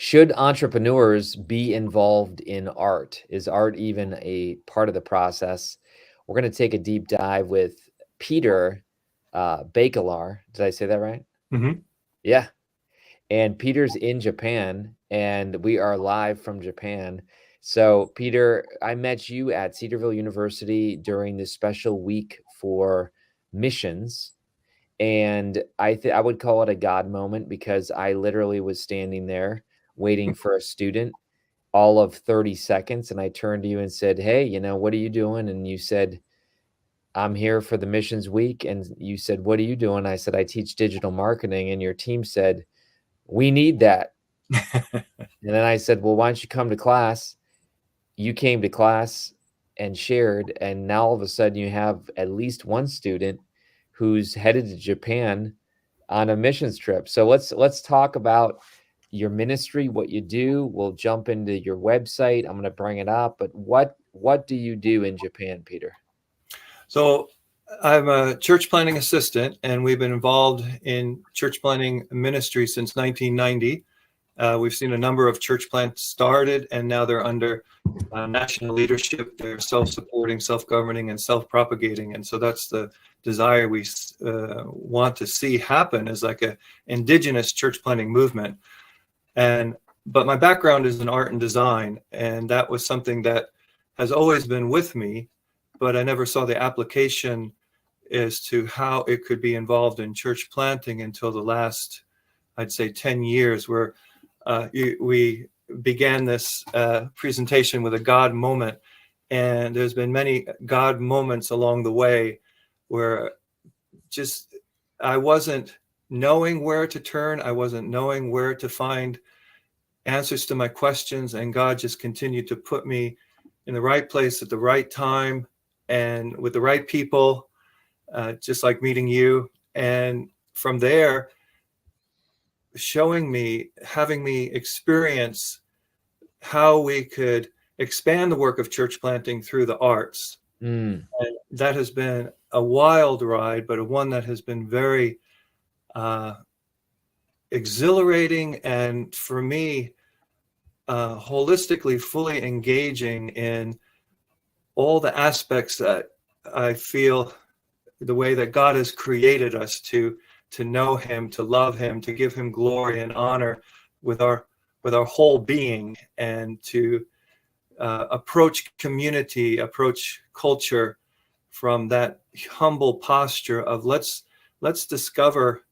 Should entrepreneurs be involved in art? Is art even a part of the process? We're going to take a deep dive with Peter Bakelar. Did I say that right? Mm-hmm. Yeah. And Peter's in Japan, and we are live from Japan. So, Peter, I met you at Cedarville University during this special week for missions. And I would call it a God moment because I literally was standing there waiting for a student all of 30 seconds. And I turned to you and said, "Hey, what are you doing?" And you said, "I'm here for the missions week." And you said, "What are you doing?" I said, "I teach digital marketing." And your team said, "We need that." And then I said, "Well, why don't you come to class?" You came to class and shared. And now all of a sudden you have at least one student who's headed to Japan on a missions trip. So let's talk about your ministry, what you do. We'll jump into your website. I'm going to bring it up, but what do you do in Japan, Peter? So I'm a church planting assistant, and we've been involved in church planting ministry since 1990. We've seen a number of church plants started, and now they're under national leadership. They're self-supporting, self-governing, and self-propagating. And so that's the desire we want to see happen, is like a indigenous church planting movement. But my background is in art and design, and that was something that has always been with me, but I never saw the application as to how it could be involved in church planting until the last, I'd say, 10 years, where we began this presentation with a God moment. And there's been many God moments along the way where just I wasn't knowing where to turn. I wasn't knowing where to find answers to my questions. And God just continued to put me in the right place at the right time and with the right people, just like meeting you. And from there, showing me, having me experience how we could expand the work of church planting through the arts. Mm. And that has been a wild ride, but one that has been very exhilarating, and for me, holistically fully engaging in all the aspects that I feel the way that God has created us to know him, to love him, to give him glory and honor with our whole being, and to approach community, approach culture from that humble posture of let's discover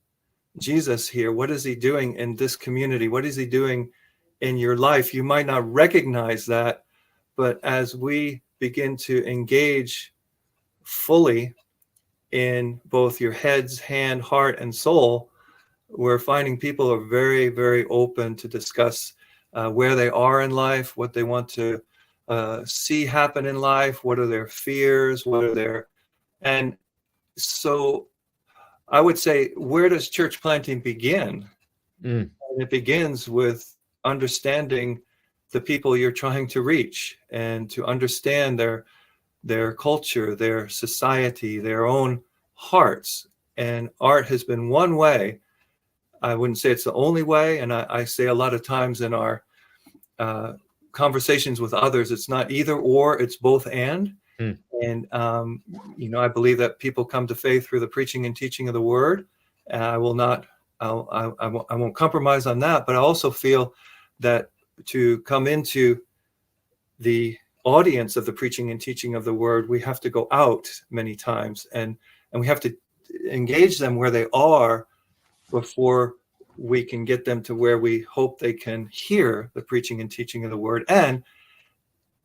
Jesus here. What is he doing in this community? What is he doing in your life? You might not recognize that, but as we begin to engage fully in both your heads, hand, heart, and soul, we're finding people are very, very open to discuss where they are in life, what they want to see happen in life, what are their fears, and so I would say, where does church planting begin? Mm. And it begins with understanding the people you're trying to reach, and to understand their culture, their society, their own hearts. And art has been one way. I wouldn't say it's the only way. And I say a lot of times in our conversations with others, it's not either or, it's both and. Mm. And, I believe that people come to faith through the preaching and teaching of the word. And I won't compromise on that. But I also feel that to come into the audience of the preaching and teaching of the word, we have to go out many times, and we have to engage them where they are before we can get them to where we hope they can hear the preaching and teaching of the word. And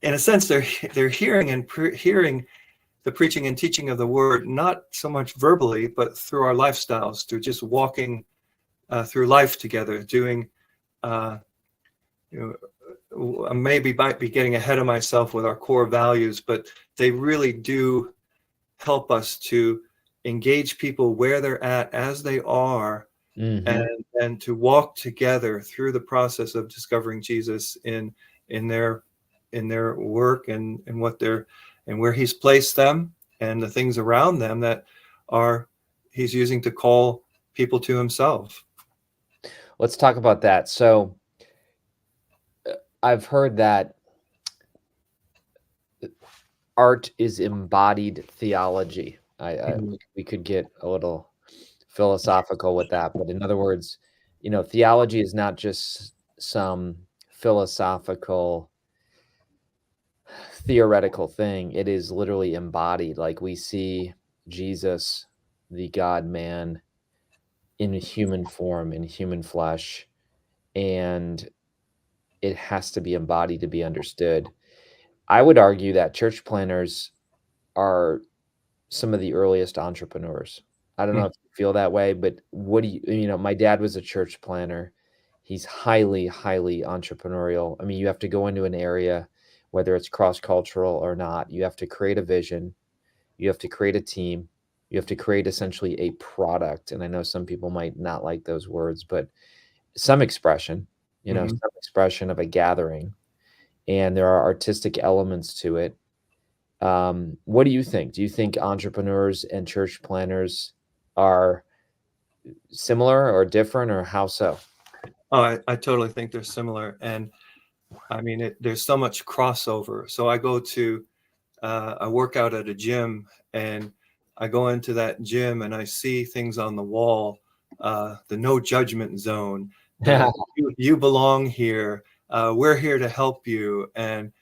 in a sense, they're hearing the preaching and teaching of the word, not so much verbally, but through our lifestyles, through just walking through life together, doing, maybe might be getting ahead of myself with our core values, but they really do help us to engage people where they're at as they are, Mm-hmm. and to walk together through the process of discovering Jesus in their work, and what they're, and where he's placed them, and the things around them that are he's using to call people to himself. Let's talk about that. So I've heard that art is embodied theology. Mhm. We could get a little philosophical with that, but in other words, theology is not just some philosophical, theoretical thing. It is literally embodied. Like we see Jesus, the God man, in human form, in human flesh, and it has to be embodied to be understood. I would argue that church planners are some of the earliest entrepreneurs. I don't know Mhm. if you feel that way, but what do my dad was a church planner. He's highly, highly entrepreneurial. I mean, you have to go into an area, whether it's cross-cultural or not, you have to create a vision, you have to create a team, you have to create essentially a product. And I know some people might not like those words, but some expression, Mhm. some expression of a gathering, and there are artistic elements to it. What do you think? Do you think entrepreneurs and church planners are similar or different, or how so? Oh, I totally think they're similar. And I mean, there's so much crossover. So I work out at a gym, and I go into that gym and I see things on the wall, the no judgment zone, the you belong here, we're here to help you, and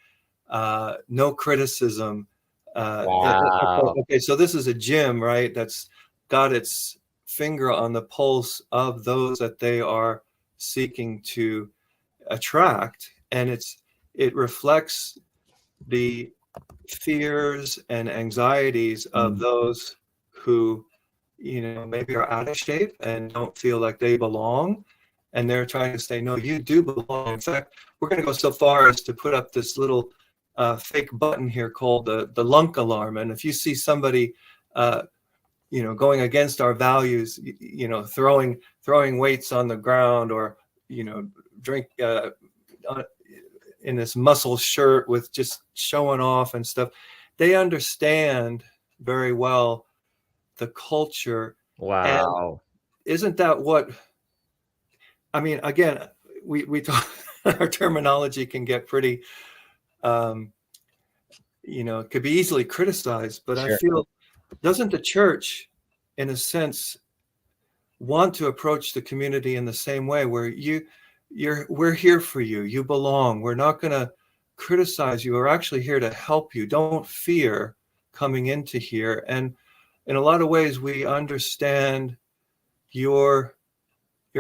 no criticism. Wow. Okay, so this is a gym, right? That's got its finger on the pulse of those that they are seeking to attract, and it reflects the fears and anxieties of Mm. those who, maybe are out of shape and don't feel like they belong. And they're trying to say, no, you do belong. In fact, we're going to go so far as to put up this little fake button here called the lunk alarm. And if you see somebody, going against our values, throwing weights on the ground, or, drink, in this muscle shirt with just showing off and stuff, they understand very well the culture. And Wow. isn't that what I mean? Again, we talk, our terminology can get pretty, um, it could be easily criticized, but I Sure. feel, doesn't the church, in a sense, want to approach the community in the same way, where we're here for you, you belong, we're not going to criticize you, we're actually here to help you, don't fear coming into here. And in a lot of ways we understand your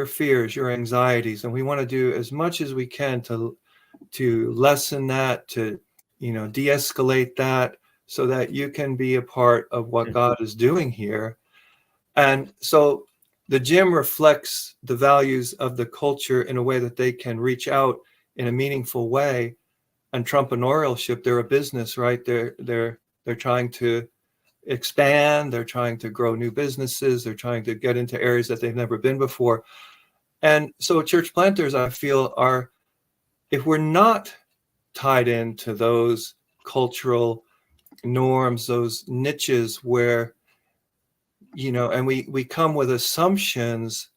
fears, your anxieties, and we want to do as much as we can to lessen that, to de-escalate that, so that you can be a part of what Mm. God is doing here. And so the gym reflects the values of the culture in a way that they can reach out in a meaningful way. Entrepreneurship, they're a business, right? They're trying to expand, they're trying to grow new businesses, they're trying to get into areas that they've never been before. And so church planters, I feel, are, if we're not tied into those cultural norms, those niches where, and we come with assumptions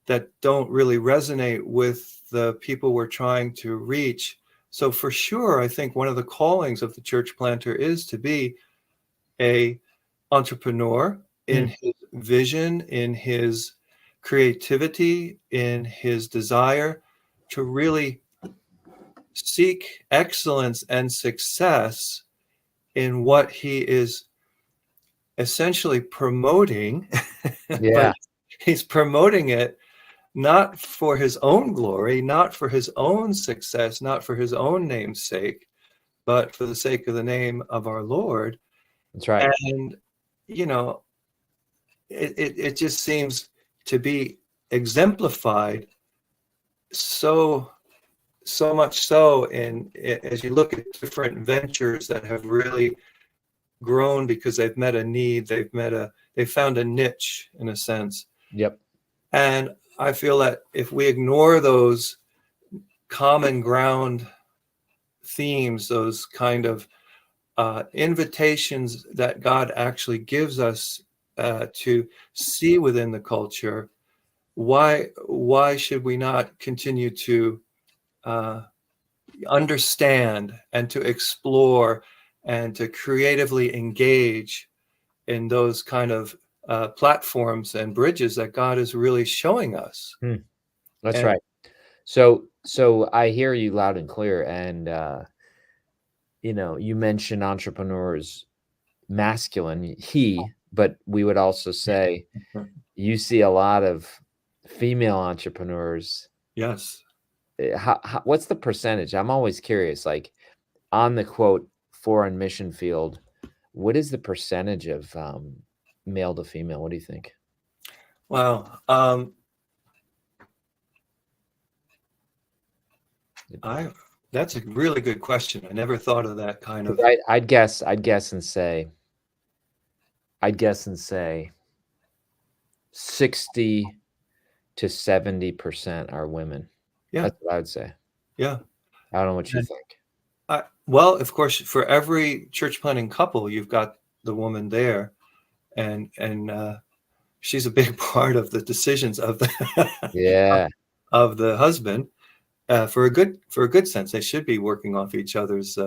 that don't really resonate with the people we're trying to reach. So for sure, I think one of the callings of the church planter is to be a entrepreneur in Mm. his vision, in his creativity, in his desire to really seek excellence and success in what he is essentially promoting, but Yeah, he's promoting it not for his own glory, not for his own success, not for his own name's sake, but for the sake of the name of our Lord. that's right. And, you know, it just seems to be exemplified so much so in, as you look at different ventures that have really grown because they've met a need, they found a niche in a sense. Yep. And I feel that if we ignore those common ground themes, those kind of invitations that God actually gives us to see within the culture, why should we not continue to understand and to explore and to creatively engage in those kind of platforms and bridges that God is really showing us. That's And right. So I hear you loud and clear. And you mentioned entrepreneurs masculine, but we would also say you see a lot of female entrepreneurs. yes, What's the percentage? I'm always curious, like on the quote foreign mission field, what is the percentage of male to female? What do you think? wow. That's a really good question. I never thought of that kind of. I'd guess and say 60 to 70% are women. Yeah, That's what I would say. yeah. I don't know what you And think. well, of course, for every church planting couple, you've got the woman there, and she's a big part of the decisions of the Yeah. of the husband. For a good sense, they should be working off each other's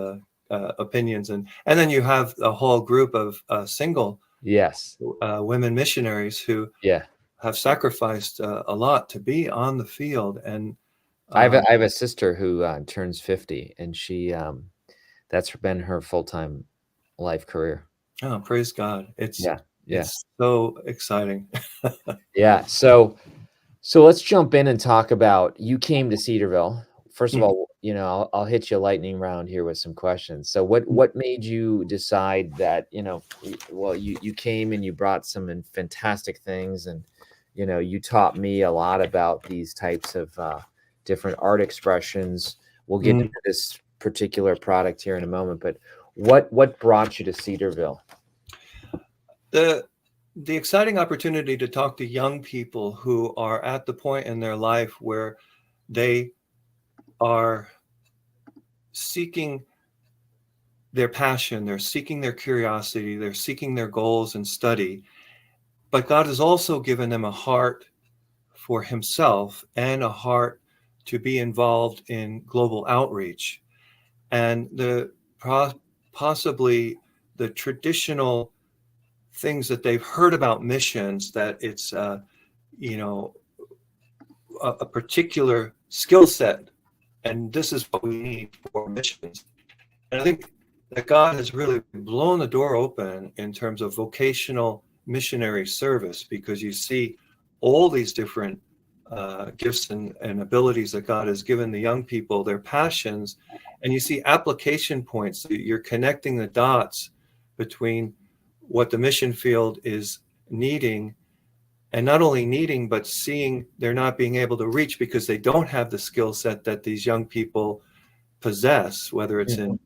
opinions, and then you have a whole group of single Yes. women missionaries who Yeah. have sacrificed a lot to be on the field. And I have a sister who turns 50, and that's been her full-time life career. oh, praise God! Yeah. Yeah. It's so exciting. Yeah. So let's jump in and talk about, you came to Cedarville. First of all, I'll hit you lightning round here with some questions. So what made you decide that, well, you came and you brought some fantastic things, and you taught me a lot about these types of different art expressions. We'll get into this particular product here in a moment, but what brought you to Cedarville? The exciting opportunity to talk to young people who are at the point in their life where they are seeking their passion, they're seeking their curiosity, they're seeking their goals and study, but God has also given them a heart for himself and a heart to be involved in global outreach. And possibly the traditional things that they've heard about missions, that it's a particular skill set, and this is what we need for missions. And I think that God has really blown the door open in terms of vocational missionary service, because you see all these different gifts and abilities that God has given the young people, their passions, and you see application points. You're connecting the dots between what the mission field is needing, and not only needing, but seeing they're not being able to reach because they don't have the skill set that these young people possess, whether it's in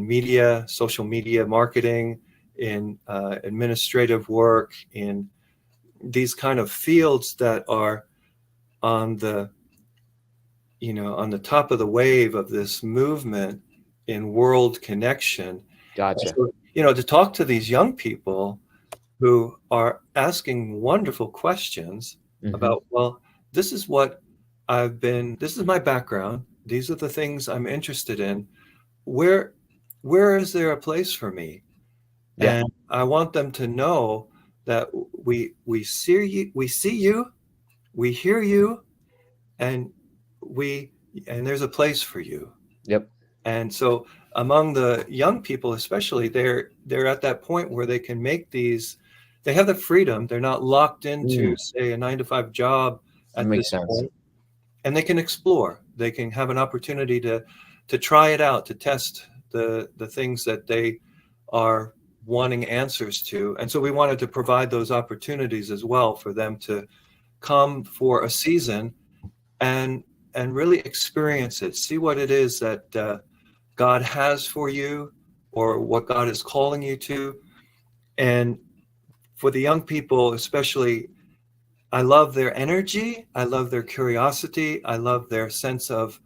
media, social media marketing, in administrative work, in these kind of fields that are on the top of the wave of this movement in world connection. Gotcha. So, to talk to these young people who are asking wonderful questions about, well, this is my background. These are the things I'm interested in. Where is there a place for me? Yeah. And I want them to know that we see you, we hear you, and there's a place for you. Yep. And so among the young people, especially, they're at that point where they can make these. They have the freedom. They're not locked into, say, a 9-to-5 job at Makes this sense. point, and they can explore. They can have an opportunity to try it out, to test the things that they are wanting answers to. And so we wanted to provide those opportunities as well for them to come for a season and really experience it, see what it is that God has for you, or what God is calling you to. And for the young people especially, I love their energy, I love their curiosity, I love their sense of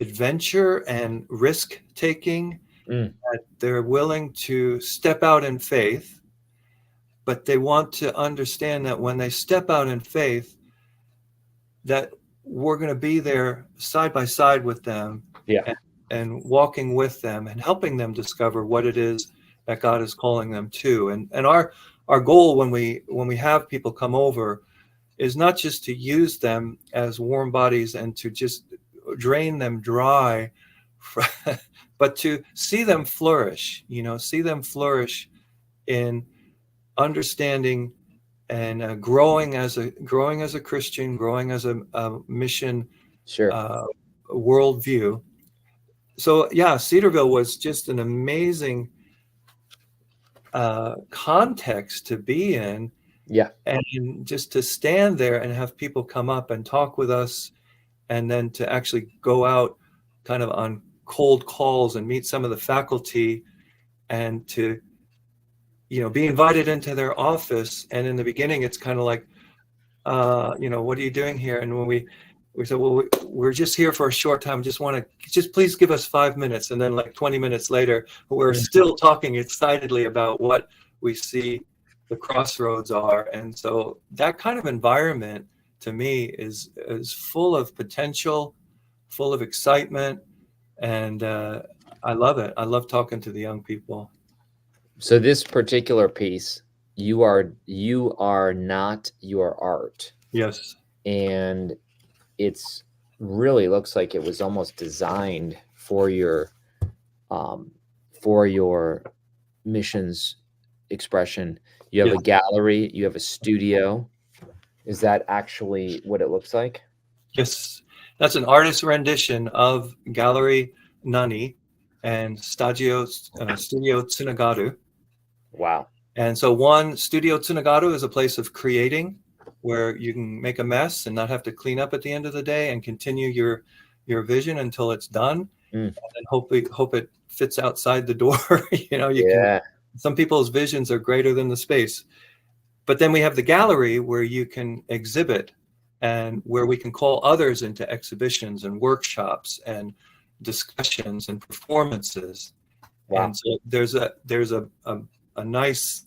adventure and risk taking, that they're willing to step out in faith, but they want to understand that when they step out in faith, that we're going to be there side by side with them, Yeah. and walking with them and helping them discover what it is that God is calling them to. And our goal when we have people come over is not just to use them as warm bodies and to just drain them dry, but to see them flourish, see them flourish in understanding and growing as a Christian, growing as a mission Sure. worldview. So yeah, Cedarville was just an amazing context to be in, Yeah. and just to stand there and have people come up and talk with us, and then to actually go out kind of on cold calls and meet some of the faculty, and to be invited into their office. And in the beginning it's kind of like, what are you doing here? And when we said, well, we're just here for a short time, just please give us 5 minutes. And then like 20 minutes later, we're still talking excitedly about what we see the crossroads are. And so that kind of environment to me is full of potential, full of excitement. And I love it. I love talking to the young people. So this particular piece, you are not your art. Yes. And it's really looks like it was almost designed for your missions expression. You have a gallery, you have a studio. Is that actually what it looks like? Yes, that's an artist's rendition of Gallery Nani and Studio Tsunagaru. Wow. And so one, Studio Tsunagaru is a place of creating, where you can make a mess and not have to clean up at the end of the day, and continue your vision until it's done. And hope it fits outside the door. Some people's visions are greater than the space. But then we have the gallery, where you can exhibit, and where we can call others into exhibitions and workshops and discussions and performances. Wow. And so there's a nice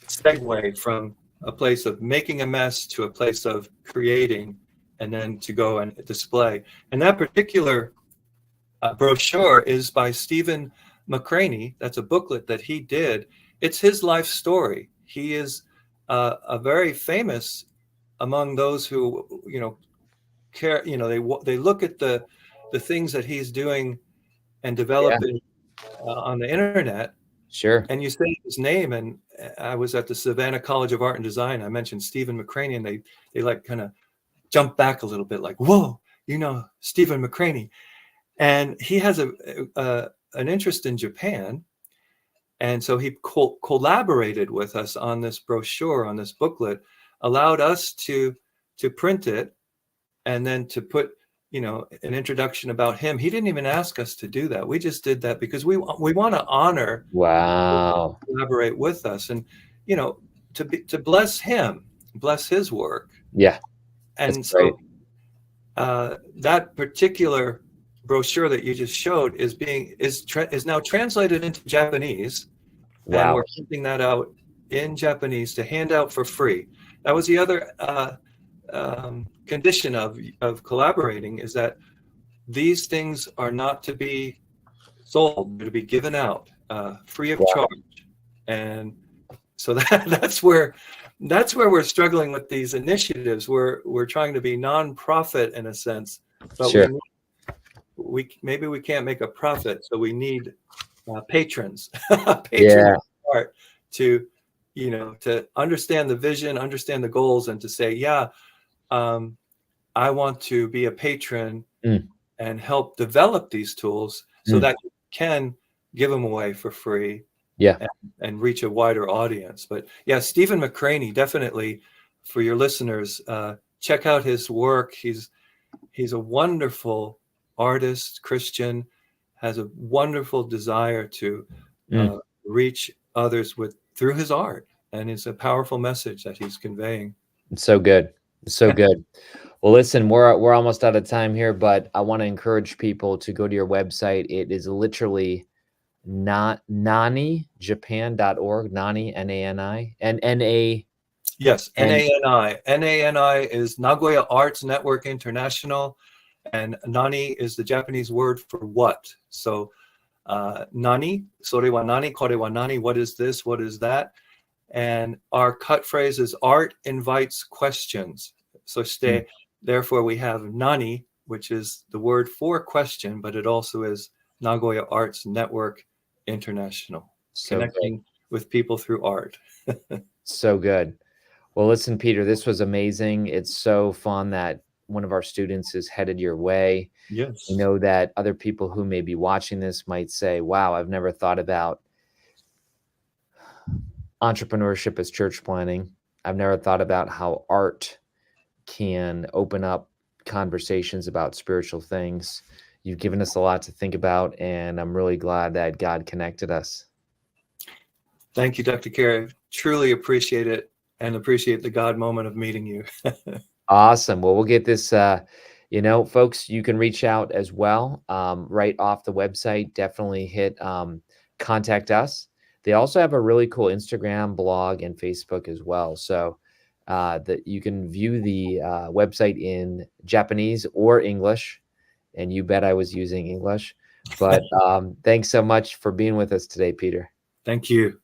segue from a place of making a mess to a place of creating, and then to go and display. And that particular brochure is by Stephen McCraney. That's a booklet that he did. It's his life story. He is a very famous among those who care. They look at the things that he's doing and developing on the internet. Sure. And you say his name, and I was at the Savannah College of Art and Design. I mentioned Stephen McCraney, and they like kind of jump back a little bit, like, whoa, Stephen McCraney. And he has an interest in Japan. And so he collaborated with us on this brochure, on this booklet, allowed us to print it, and then to put an introduction about him. He didn't even ask us to do that. We just did that because we want to honor. Wow. Collaborate with us, and to bless him, bless his work. Yeah. And so that particular brochure that you just showed is now translated into Japanese. Wow. And we're printing that out in Japanese to hand out for free. That was the other condition of collaborating, is that these things are not to be sold, they're to be given out free of charge. And so that's where we're struggling with these initiatives. We're trying to be non-profit in a sense, but sure. maybe we can't make a profit, so we need patrons art to understand the vision, understand the goals, and to say, I want to be a patron and help develop these tools so that you can give them away for free and reach a wider audience. But Stephen McCraney, definitely, for your listeners, check out his work. He's a wonderful artist, Christian, has a wonderful desire to reach others through his art, and it's a powerful message that he's conveying. It's so good. It's so good. Well, listen, we're almost out of time here, but I want to encourage people to go to your website. It is literally nanijapan.org, Nani, Nani, and N-A. Yes, And NANI. NANI is Nagoya Arts Network International, and nani is the Japanese word for what. So nani, sore wa nani, kore wa nani, what is this, what is that? And our cut phrase is art invites questions. So therefore we have nani, which is the word for question, but it also is Nagoya Arts Network International, so good. connecting with people through art. So good. Well, listen, Peter, this was amazing. It's so fun that one of our students is headed your way. Yes. We know that other people who may be watching this might say, wow, I've never thought about entrepreneurship as church planning. I've never thought about how art can open up conversations about spiritual things. You've given us a lot to think about, and I'm really glad that God connected us. Thank you, Dr. Carey. Truly appreciate it and appreciate the God moment of meeting you. Awesome. Well, we'll get this, folks, you can reach out as well right off the website. Definitely hit contact us. They also have a really cool Instagram, blog, and Facebook as well. So that you can view the website in Japanese or English. And you bet I was using English. But thanks so much for being with us today, Peter. Thank you.